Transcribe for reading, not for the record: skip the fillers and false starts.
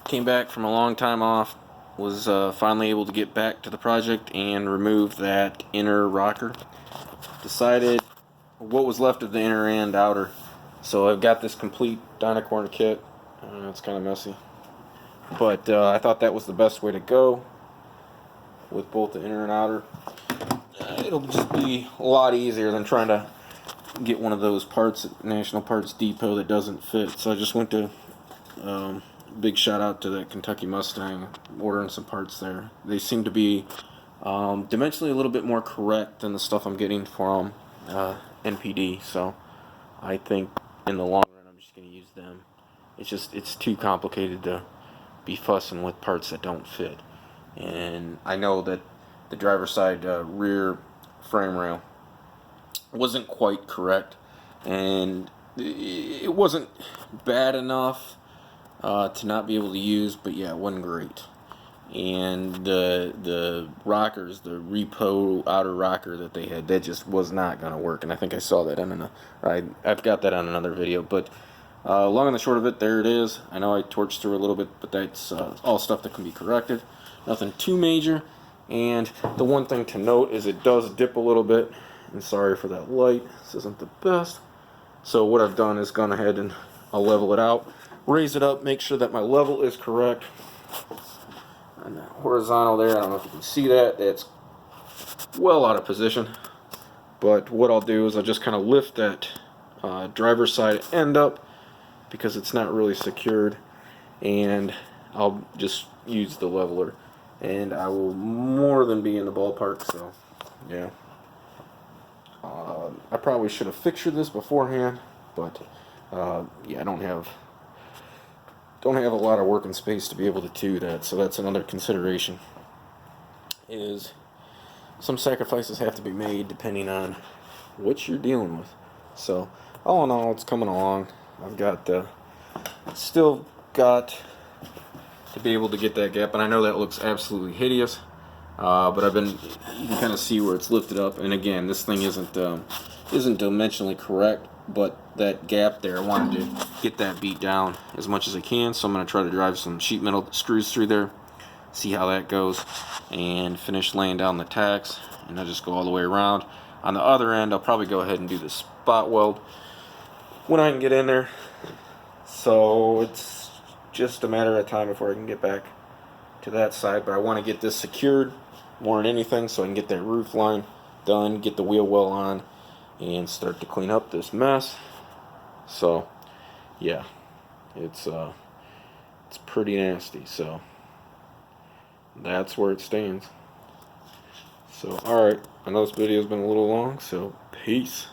Came back from a long time off, was finally able to get back to the project and remove that inner rocker. Decided what was left of the inner and outer. So I've got this complete Dynacorn kit. It's kind of messy, but I thought that was the best way to go with both the inner and outer. It'll just be a lot easier than trying to get one of those parts at National Parts Depot that doesn't fit. So I just went to big shout out to that Kentucky Mustang, ordering some parts there. They seem to be dimensionally a little bit more correct than the stuff I'm getting from NPD. So I think in the long run I'm just going to use them. It's too complicated to be fussing with parts that don't fit. And I know that the driver's side rear frame rail wasn't quite correct, and it wasn't bad enough to not be able to use, but yeah, it wasn't great. And the rockers, the repo outer rocker that they had, that just was not going to work. And I think I saw that I've got that on another video. But long and the short of it, there it is. I know I torched through a little bit, but that's all stuff that can be corrected. Nothing too major. And the one thing to note is it does dip a little bit. And sorry for that light. This isn't the best. So what I've done is gone ahead and I'll level it out, raise it up, make sure that my level is correct. And horizontal there, I don't know if you can see that. It's well out of position. But what I'll do is I'll just kind of lift that driver's side end up because it's not really secured. And I'll just use the leveler. And I will more than be in the ballpark, so yeah. I probably should have fixtured this beforehand, but yeah, I don't have a lot of working space to be able to do that, so that's another consideration. Is some sacrifices have to be made depending on what you're dealing with. So all in all, it's coming along. I've got still got to be able to get that gap, and I know that looks absolutely hideous. But you can kind of see where it's lifted up, and again, this thing isn't dimensionally correct, but that gap there, I wanted to get that beat down as much as I can, so I'm going to try to drive some sheet metal screws through there, see how that goes, and finish laying down the tacks, and I'll just go all the way around. On the other end, I'll probably go ahead and do the spot weld when I can get in there, so it's just a matter of time before I can get back to that side, but I want to get this secured more than anything so I can get that roof line done, get the wheel well on, and start to clean up this mess. So yeah, it's pretty nasty, so that's where it stands. So alright, I know this video's been a little long, so peace.